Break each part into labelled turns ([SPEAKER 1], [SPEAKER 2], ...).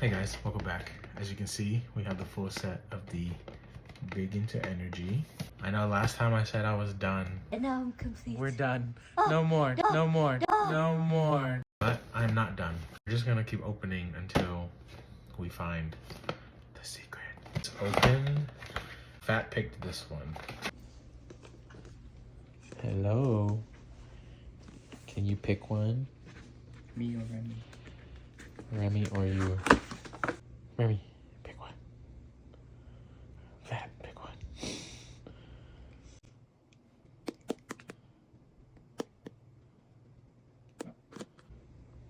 [SPEAKER 1] Hey guys, welcome back. As you can see, we have the full set of the Big Into Energy. I know last time I said I was done.
[SPEAKER 2] And now I'm complete.
[SPEAKER 1] We're done.
[SPEAKER 2] Oh,
[SPEAKER 1] No more,
[SPEAKER 2] no,
[SPEAKER 1] no more,
[SPEAKER 2] no.
[SPEAKER 1] no more. But I'm not done. We're just gonna keep opening until we find the secret. It's open. Fat picked this one. Hello. Can you pick one?
[SPEAKER 3] Me or Remy?
[SPEAKER 1] Remy or you? Remy, pick one. Fat, pick one.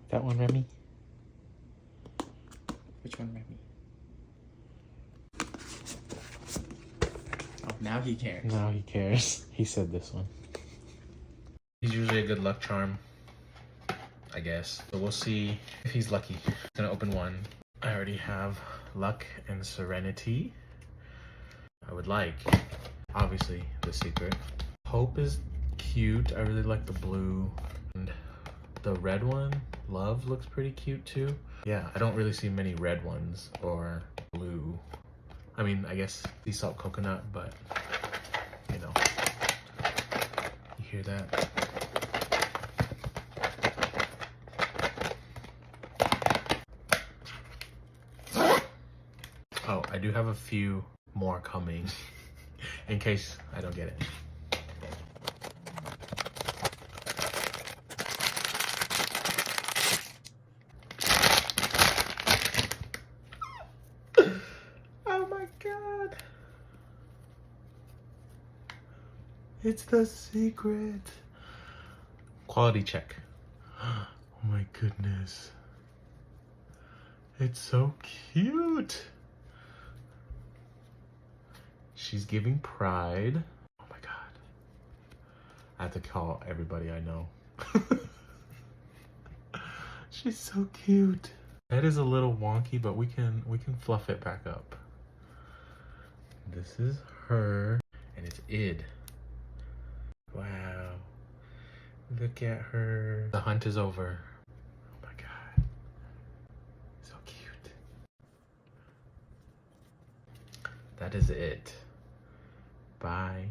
[SPEAKER 1] That one, Remy?
[SPEAKER 3] Which one, Remy? Oh, now he cares.
[SPEAKER 1] Now he cares. He said this one. He's usually a good luck charm, I guess. So we'll see if he's lucky. I'm gonna open one. I already have luck and serenity. I would like, obviously, the secret. Hope is cute. I really like the blue. And the red one, love, looks pretty cute too. Yeah, I don't really see many red ones or blue. I mean, I guess sea salt coconut, but you know, you hear that? Oh, I do have a few more coming in case I don't get it. Oh my god. It's the secret. Quality check. Oh my goodness. It's so cute. She's giving pride. Oh my god. I have to call everybody I know. She's so cute. That is a little wonky, but we can fluff it back up. This is her, and it's id. Wow. Look at her. The hunt is over. Oh my god. So cute. That is it. Bye.